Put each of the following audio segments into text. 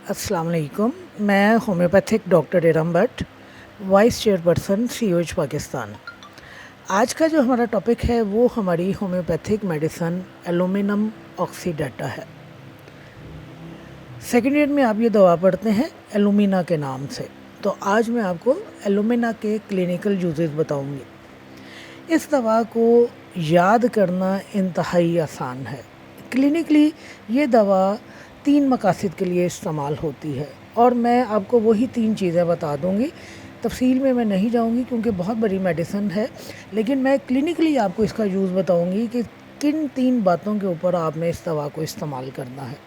अस्सलाम वालेकुम। मैं homeopathic doctor Iram Bhatt, vice chairperson COH Pakistan. आज का जो हमारा टॉपिक है वो हमारी होम्योपैथिक मेडिसन एलुमिनम ऑक्सीडेटा है। सेकेंड ईयर में आप ये दवा पढ़ते हैं एलुमिना के नाम से, तो आज मैं आपको एलुमिना के क्लिनिकल यूजेस बताऊंगी। इस दवा को याद करना इंतहाई आसान है। क्लिनिकली ये दवा 3 मकासद के लिए इस्तेमाल होती है और मैं आपको वही 3 चीज़ें बता दूंगी। तफसील में मैं नहीं जाऊंगी क्योंकि बहुत बड़ी मेडिसिन है, लेकिन मैं क्लिनिकली आपको इसका यूज़ बताऊंगी कि किन 3 बातों के ऊपर आपने इस दवा को इस्तेमाल करना है।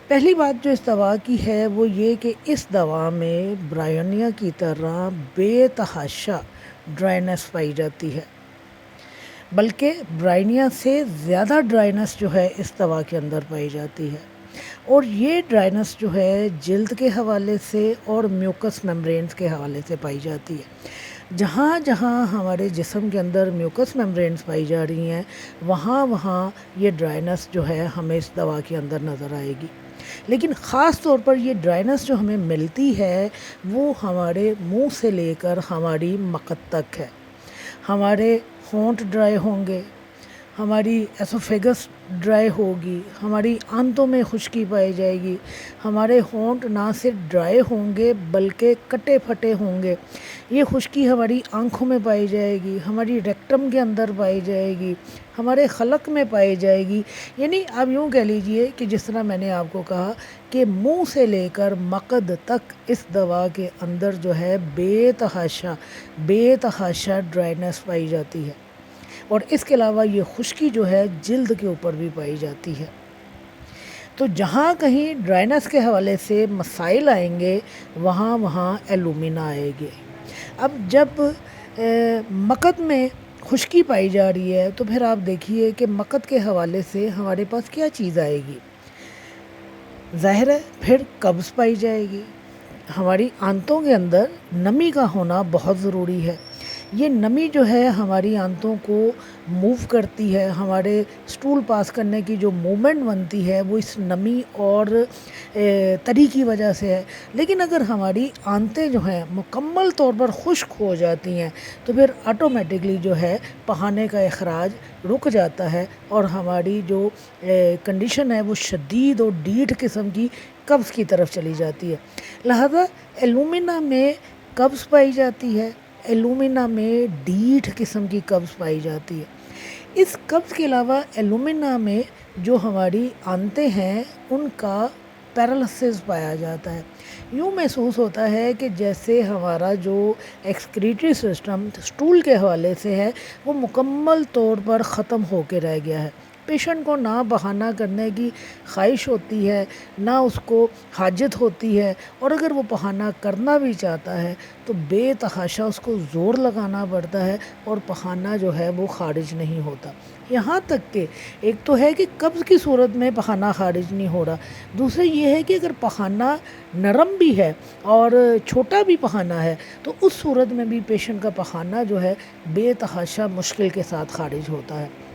पहली बात जो इस दवा की है वो ये कि इस दवा में ब्रायोनिया की तरह बेतहाशा ड्राइनेस पाई जाती है, बल्कि ब्रायोनिया से ज़्यादा ड्राइनेस जो है इस दवा के अंदर पाई जाती है। और ये ड्राइनेस जो है जिल्द के हवाले से और म्यूकस मेम्ब्रेन्स के हवाले से पाई जाती है। जहाँ जहाँ हमारे जिस्म के अंदर म्यूकस मेम्ब्रेन्स पाई जा रही हैं वहाँ वहाँ ये ड्राइनेस जो है हमें इस दवा के अंदर नज़र आएगी। लेकिन ख़ास तौर पर ये ड्राइनेस जो हमें मिलती है वो हमारे मुंह से लेकर हमारी मकत तक है। हमारे होंठ ड्राई होंगे, हमारी एसोफेगस ड्राई होगी, हमारी आंतों में खुश्की पाई जाएगी, हमारे होंठ ना सिर्फ ड्राई होंगे बल्कि कटे फटे होंगे। ये खुश्की हमारी आंखों में पाई जाएगी, हमारी रेक्टम के अंदर पाई जाएगी, हमारे खलक में पाई जाएगी। यानी आप यूँ कह लीजिए कि जिस तरह मैंने आपको कहा कि मुंह से लेकर मकद तक इस दवा के अंदर जो है बेतहाशा ड्राइनेस पाई जाती है। और इसके अलावा ये खुश्की जो है जिल्द के ऊपर भी पाई जाती है। तो जहाँ कहीं ड्राइनेस के हवाले से मसाइल आएंगे वहाँ वहाँ एलुमिना आएगी। अब जब मकद में खुश्की पाई जा रही है तो फिर आप देखिए कि मकद के हवाले से हमारे पास क्या चीज़ आएगी। ज़ाहिर है फिर कब्ज़ पाई जाएगी। हमारी आंतों के अंदर नमी का होना बहुत ज़रूरी है। ये नमी जो है हमारी आंतों को मूव करती है, हमारे स्टूल पास करने की जो मूवमेंट बनती है वो इस नमी और तरी की वजह से है। लेकिन अगर हमारी आंतें जो हैं मुकम्मल तौर पर खुश्क हो जाती हैं तो फिर ऑटोमेटिकली जो है पखाने का इखराज रुक जाता है और हमारी जो कंडीशन है वो शदीद और डीठ किस्म की कब्ज़ की तरफ चली जाती है। लिहाजा एलुमिना में कब्ज़ पाई जाती है, एलुमिना में डीठ किस्म की कब्ज़ पाई जाती है। इस कब्ज़ के अलावा एलुमिना में जो हमारी आंतें हैं उनका पैरालिसिस पाया जाता है। यूँ महसूस होता है कि जैसे हमारा जो एक्सक्रीटरी सिस्टम स्टूल के हवाले से है वो मुकम्मल तौर पर ख़त्म होकर रह गया है। पेशेंट को ना बहाना करने की ख्वाहिश होती है, ना उसको हाजत होती है, और अगर वो बहाना करना भी चाहता है तो बेतहाशा उसको ज़ोर लगाना पड़ता है और बहाना जो है वो खारिज नहीं होता। यहाँ तक कि एक तो है कि कब्ज़ की सूरत में पखाना खारिज नहीं हो रहा, दूसरा ये है कि अगर पखाना नरम भी है और छोटा भी पखाना है तो उस सूरत में भी पेशेंट का पखाना जो है बेतहाशा मुश्किल के साथ खारिज होता है।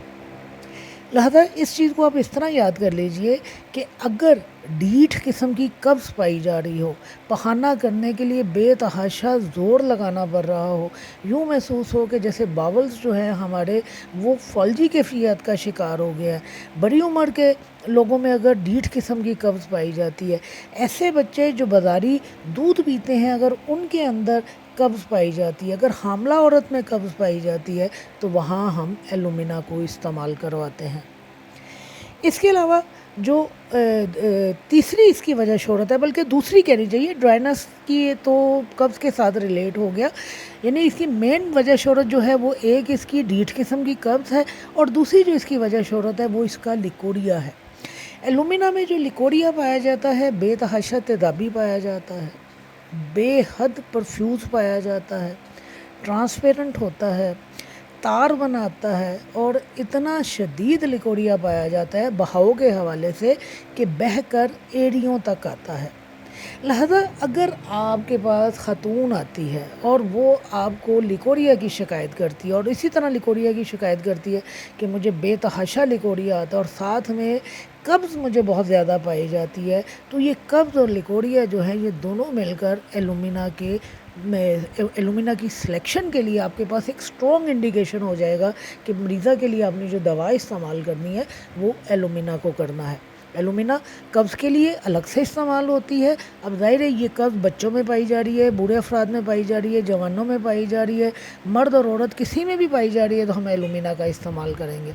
लिहाजा इस चीज़ को आप इस तरह याद कर लीजिए कि अगर डीठ किस्म की कब्ज़ पाई जा रही हो, पखाना करने के लिए बेतहाशा ज़ोर लगाना पड़ रहा हो, यूँ महसूस हो कि जैसे बावल्स जो हैं हमारे वो फौल्जी कैफियत का शिकार हो गया है। बड़ी उम्र के लोगों में अगर डीठ किस्म की कब्ज़ पाई जाती है, ऐसे बच्चे जो बाज़ारी दूध पीते हैं अगर उनके अंदर कब्ज़ पाई जाती है, अगर हामला औरत में कब्ज़ पाई जाती है तो वहाँ हम एलुमिना को इस्तेमाल करवाते हैं। इसके अलावा जो तीसरी इसकी वजह शोहरत है, बल्कि दूसरी कहनी चाहिए, ड्राइनेस की तो कब्ज़ के साथ रिलेट हो गया, यानी इसकी मेन वजह शोहरत जो है वो एक इसकी डीठ किस्म की कब्ज़ है और दूसरी जो इसकी वजह शोहरत है वो इसका लिकोरिया है। एलुमिना में जो लिकोरिया पाया जाता है बेतहाशा तेज़ाबी पाया जाता है, बेहद परफ्यूज़ पाया जाता है, ट्रांसपेरेंट होता है, तार बनाता है और इतना शदीद लिकोरिया पाया जाता है बहाव के हवाले से कि बहकर एड़ियों तक आता है। لہذا اگر آپ کے پاس خاتون آتی ہے اور وہ آپ کو لیکوریا کی شکایت کرتی ہے، اور اسی طرح لیکوریا کی شکایت کرتی ہے کہ مجھے بے تحاشا لیکوریا آتا ہے اور ساتھ میں قبض مجھے بہت زیادہ پائی جاتی ہے، تو یہ قبض اور لیکوریا جو ہے یہ دونوں مل کر ایلومینا کی سلیکشن کے لیے آپ کے پاس ایک اسٹرانگ انڈیکیشن ہو جائے گا کہ مریضہ کے لیے آپ نے جو دوا استعمال کرنی ہے وہ ایلومینا کو کرنا ہے۔ ایلومینا قبض کے لیے الگ سے استعمال ہوتی ہے۔ اب ظاہر ہے یہ قبض بچوں میں پائی جا رہی ہے، بوڑھے افراد میں پائی جا رہی ہے، جوانوں میں پائی جا رہی ہے، مرد اور عورت کسی میں بھی پائی جا رہی ہے تو ہم ایلومینا کا استعمال کریں گے۔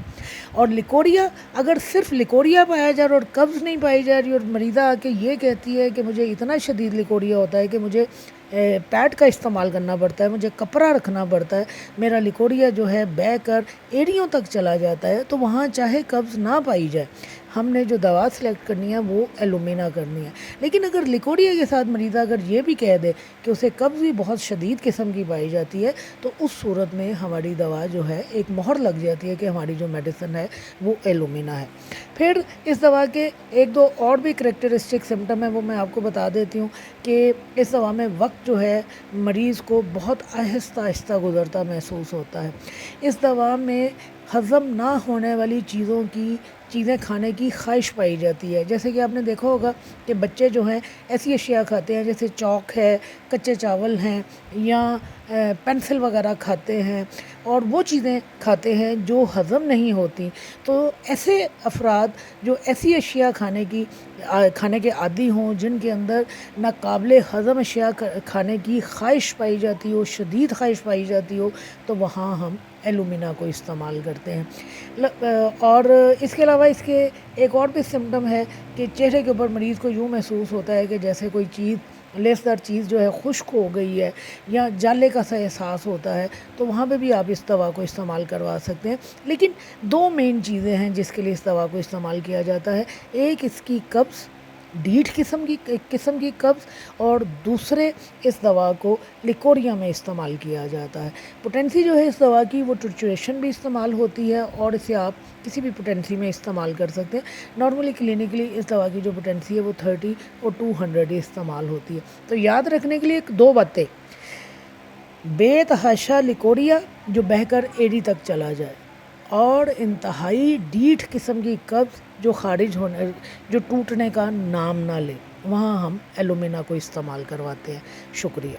اور لیکوریا، اگر صرف لیکوریا پایا جا رہا ہے اور قبض نہیں پائی جا رہی اور مریضہ آ کے یہ کہتی ہے کہ مجھے اتنا شدید لیکوریا ہوتا ہے کہ مجھے پیڈ کا استعمال کرنا پڑتا ہے، مجھے کپڑا رکھنا پڑتا ہے، میرا لیکوریا جو ہے بہہ کر ایڑیوں تک چلا جاتا ہے، تو وہاں چاہے قبض نہ پائی جائے، ہم نے جو دوا سلیکٹ کرنی ہے وہ ایلومینا کرنی ہے۔ لیکن اگر لیکوریا کے ساتھ مریضہ اگر یہ بھی کہہ دے کہ اسے قبض بھی بہت شدید قسم کی پائی جاتی ہے، تو اس صورت میں ہماری دوا جو ہے ایک مہر لگ جاتی ہے کہ ہماری جو میڈیسن ہے وہ ایلومینا ہے۔ پھر اس دوا کے ایک دو اور بھی کریکٹرسٹک سمٹم ہیں، وہ میں آپ کو بتا دیتی ہوں کہ اس دوا میں وقت جو ہے مریض کو بہت آہستہ آہستہ گزرتا محسوس ہوتا ہے۔ اس دوا میں ہضم نہ ہونے والی چیزیں کھانے کی خواہش پائی جاتی ہے، جیسے کہ آپ نے دیکھا ہوگا کہ بچے جو ہیں ایسی اشیاء کھاتے ہیں جیسے چاک ہے، کچے چاول ہیں، یا پینسل وغیرہ کھاتے ہیں، اور وہ چیزیں کھاتے ہیں جو ہضم نہیں ہوتی۔ تو ایسے افراد جو ایسی اشیاء کھانے کے عادی ہوں، جن کے اندر ناقابل ہضم اشیاء کھانے کی خواہش پائی جاتی ہو، شدید خواہش پائی جاتی ہو، تو وہاں ہم ایلومینا کو استعمال کرتے ہیں۔ اور اس کے علاوہ اس کے ایک اور بھی سمٹم ہے کہ چہرے کے اوپر مریض کو یوں محسوس ہوتا ہے کہ جیسے کوئی لیسدار چیز جو ہے خشک ہو گئی ہے، یا جالے کا سا احساس ہوتا ہے، تو وہاں پہ بھی آپ اس دوا کو استعمال کروا سکتے ہیں۔ لیکن دو مین چیزیں ہیں جس کے لیے اس دوا کو استعمال کیا جاتا ہے، ایک اس کی قبض، ڈیٹھ قسم کی قبض، اور دوسرے اس دوا کو لیکوریا میں استعمال کیا جاتا ہے۔ پوٹینسی جو ہے اس دوا کی وہ ٹرچوریشن بھی استعمال ہوتی ہے، اور اسے آپ کسی بھی پوٹینسی میں استعمال کر سکتے ہیں۔ نارملی کلینکلی اس دوا کی جو پوٹینسی ہے وہ 30 اور 200 ہی استعمال ہوتی ہے۔ تو یاد رکھنے کے لیے دو باتیں: بے تحاشا لیکوریا جو بہہ کر ایڑی تک چلا جائے، اور انتہائی ڈیٹھ قسم کی قبض جو ٹوٹنے کا نام نہ لے، وہاں ہم ایلومینا کو استعمال کرواتے ہیں۔ شکریہ۔